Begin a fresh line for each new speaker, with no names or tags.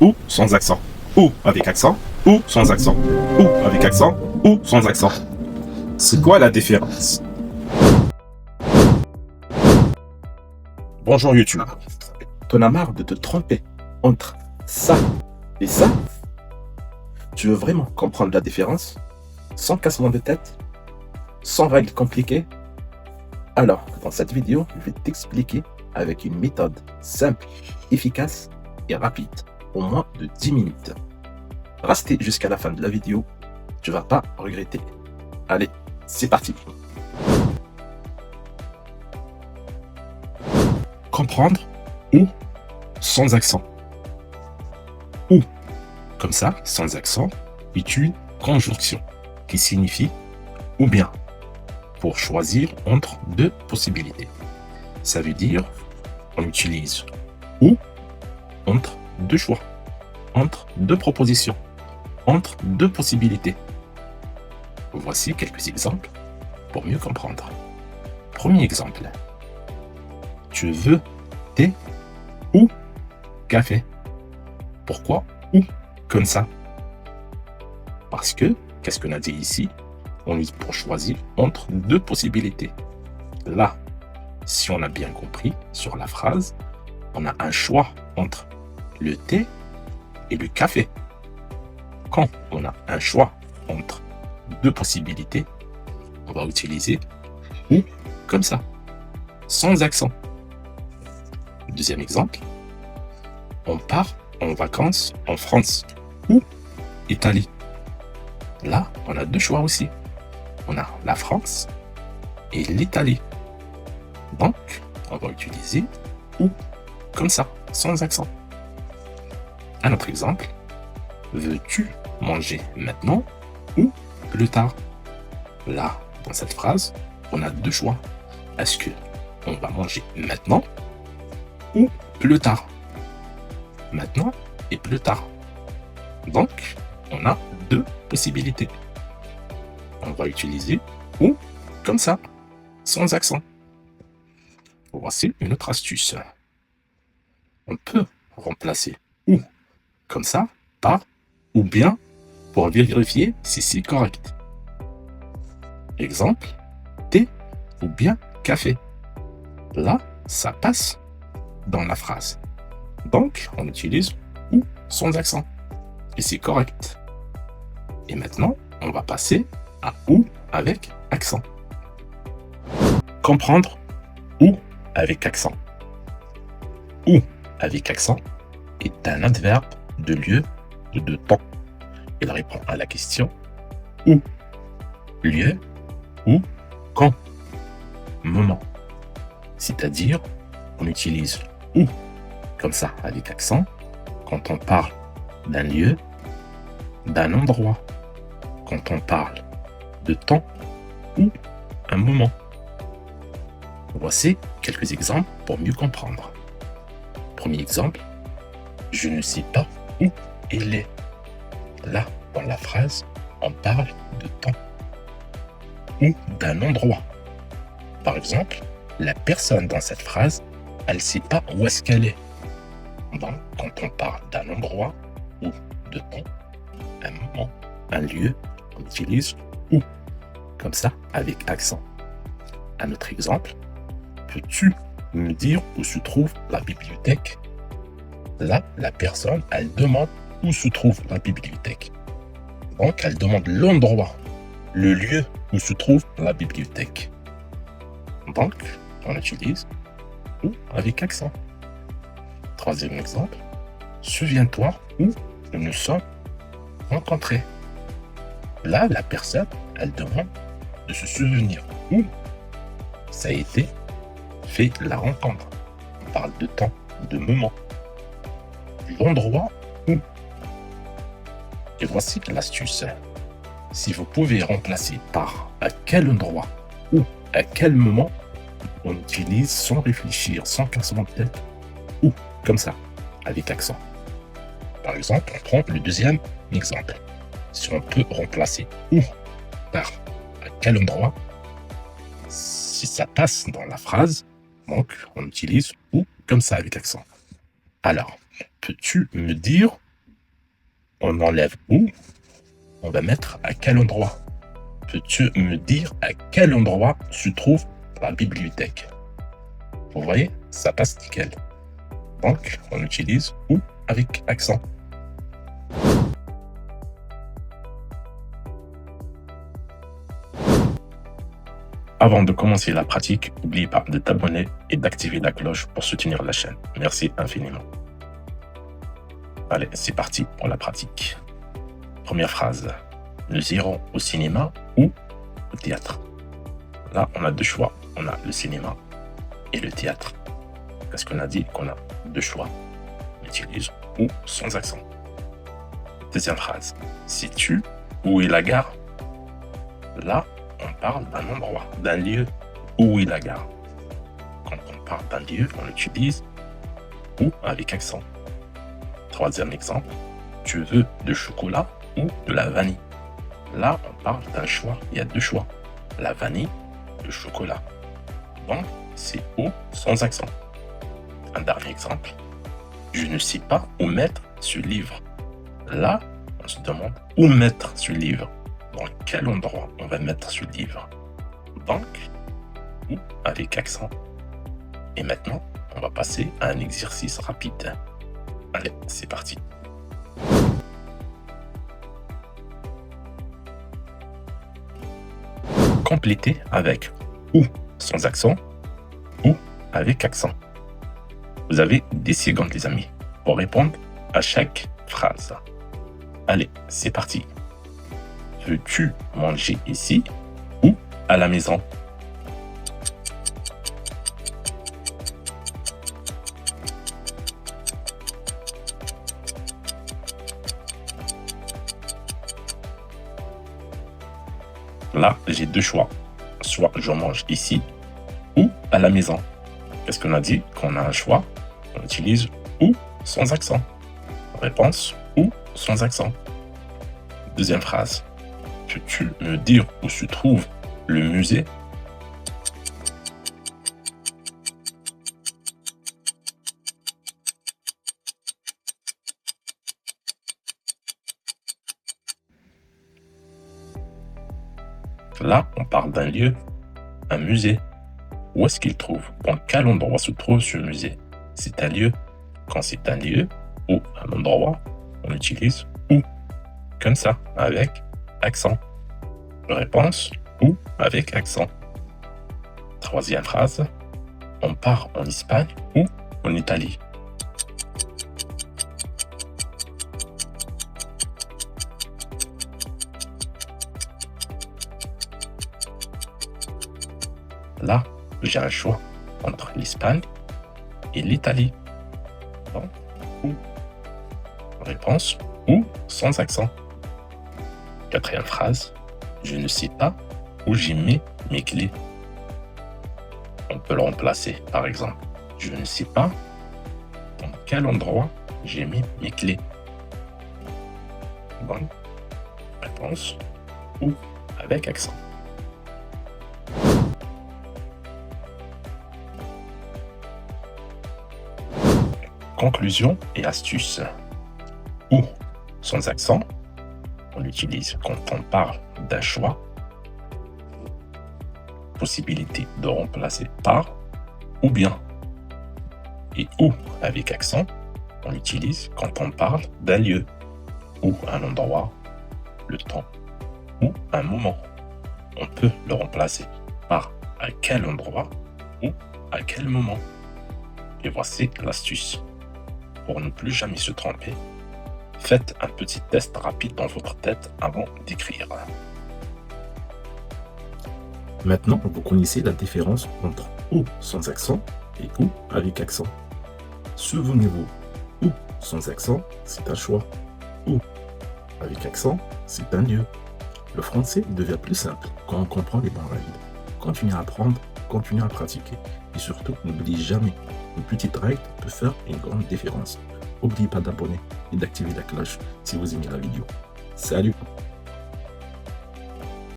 ou sans accent, ou avec accent, ou sans accent, ou avec accent, ou sans accent. C'est quoi la différence? Bonjour YouTube. T'en as marre de te tromper entre ça et ça? Tu veux vraiment comprendre la différence? Sans cassement de tête? Sans règles compliquées? Alors, dans cette vidéo, je vais t'expliquer avec une méthode simple, efficace et rapide, au moins de 10 minutes. Restez jusqu'à la fin de la vidéo, tu vas pas regretter. Allez, c'est parti. Comprendre ou sans accent. Ou, comme ça, sans accent, est une conjonction qui signifie ou bien pour choisir entre deux possibilités. Ça veut dire on utilise ou entre deux choix, entre deux propositions, entre deux possibilités. Voici quelques exemples pour mieux comprendre. Premier exemple. Tu veux thé ou café? Pourquoi ou comme ça? Parce que, qu'est-ce qu'on a dit ici? On est pour choisir entre deux possibilités. Là, si on a bien compris sur la phrase, on a un choix entre le thé et le café. Quand on a un choix entre deux possibilités, on va utiliser ou comme ça, sans accent. Deuxième exemple, on part en vacances en France ou Italie. Là, on a deux choix aussi. On a la France et l'Italie. Donc, on va utiliser ou comme ça, sans accent. Un autre exemple, veux-tu manger maintenant ou plus tard? Là, dans cette phrase, on a deux choix. Est-ce que on va manger maintenant ou plus tard? Maintenant et plus tard. Donc, on a deux possibilités. On va utiliser ou comme ça, sans accent. Voici une autre astuce. On peut remplacer ou comme ça par ou bien pour vérifier si c'est correct. Exemple, thé ou bien café. Là, ça passe dans la phrase. Donc, on utilise ou sans accent. Et c'est correct. Et maintenant, on va passer à ou avec accent. Comprendre ou avec accent. Ou avec accent est un adverbe de lieu et de temps. Il répond à la question où, lieu ou quand, moment. C'est-à-dire, on utilise où comme ça avec accent quand on parle d'un lieu, d'un endroit, quand on parle de temps ou un moment. Voici quelques exemples pour mieux comprendre. Premier exemple, je ne sais pas où il est. Là, dans la phrase, on parle de temps ou d'un endroit. Par exemple, la personne dans cette phrase, elle ne sait pas où est-ce qu'elle est. Donc, quand on parle d'un endroit ou de temps, un moment, un lieu, on utilise où, comme ça, avec accent. Un autre exemple, peux-tu me dire où se trouve la bibliothèque? Là, la personne, elle demande où se trouve la bibliothèque. Donc, elle demande l'endroit, le lieu où se trouve la bibliothèque. Donc, on utilise ou avec accent. Troisième exemple, souviens-toi où nous nous sommes rencontrés. Là, la personne, elle demande de se souvenir où ça a été fait la rencontre. On parle de temps, de moment. L'endroit où. Et voici l'astuce. Si vous pouvez remplacer par à quel endroit ou à quel moment, on utilise sans réfléchir, sans cassement de tête, ou comme ça, avec accent. Par exemple, on prend le deuxième exemple. Si on peut remplacer où par à quel endroit, si ça passe dans la phrase, donc on utilise ou comme ça avec accent. Alors, peux-tu me dire On enlève où, on va mettre à quel endroit. Peux-tu me dire à quel endroit se trouve la bibliothèque? Vous voyez, ça passe nickel. Donc, on utilise où avec accent. Avant de commencer la pratique, n'oublie pas de t'abonner et d'activer la cloche pour soutenir la chaîne. Merci infiniment. Allez, c'est parti pour la pratique. Première phrase. Nous irons au cinéma ou au théâtre. Là, on a deux choix. On a le cinéma et le théâtre. Qu'est-ce qu'on a dit? Qu'on a deux choix. On utilise ou sans accent. Deuxième phrase. Sais-tu où est la gare? Là, on parle d'un endroit, d'un lieu. Où est la gare? Quand on parle d'un lieu, on utilise ou avec accent. Troisième exemple. Tu veux du chocolat ou de la vanille? Là, on parle d'un choix. Il y a deux choix. La vanille, le chocolat. Donc, c'est ou sans accent. Un dernier exemple. Je ne sais pas où mettre ce livre. Là, on se demande où mettre ce livre. Dans quel endroit on va mettre ce livre. Donc, ou avec accent. Et maintenant, on va passer à un exercice rapide. Allez, c'est parti. Complétez avec ou sans accent ou avec accent. Vous avez 10 secondes, les amis, pour répondre à chaque phrase. Allez, c'est parti. Veux-tu manger ici ou à la maison? Là, j'ai deux choix. Soit je mange ici ou à la maison. Qu'est-ce qu'on a dit? Qu'on a un choix. On utilise ou sans accent. Réponse ou sans accent. Deuxième phrase. Peux-tu me dire où se trouve le musée? Là, on parle d'un lieu, un musée. Où est-ce qu'il trouve? Dans quel endroit se trouve ce musée? C'est un lieu. Quand c'est un lieu ou un endroit, on utilise où. Comme ça, avec accent. Réponse ou avec accent. Troisième phrase. On part en Espagne ou en Italie. Là, j'ai un choix entre l'Espagne et l'Italie. Donc, ou. Réponse ou sans accent. Quatrième phrase. Je ne sais pas où j'ai mis mes clés. On peut le remplacer, par exemple. Je ne sais pas dans quel endroit j'ai mis mes clés. Bonne réponse ou avec accent. Conclusion et astuce. Ou sans accent, on l'utilise quand on parle d'un choix. Possibilité de remplacer par ou bien. Et ou avec accent, on l'utilise quand on parle d'un lieu ou un endroit, le temps ou un moment. On peut le remplacer par à quel endroit ou à quel moment. Et voici l'astuce. Pour ne plus jamais se tromper, faites un petit test rapide dans votre tête avant d'écrire.
Maintenant, vous connaissez la différence entre ou sans accent et ou avec accent. Souvenez-vous, ou sans accent, c'est un choix. Ou avec accent, c'est un lieu. Le français devient plus simple quand on comprend les bons règles. Continuez à apprendre, continuez à pratiquer. Et surtout, n'oubliez jamais, une petite règle peut faire une grande différence. N'oubliez pas d'abonner et d'activer la cloche si vous aimez la vidéo. Salut!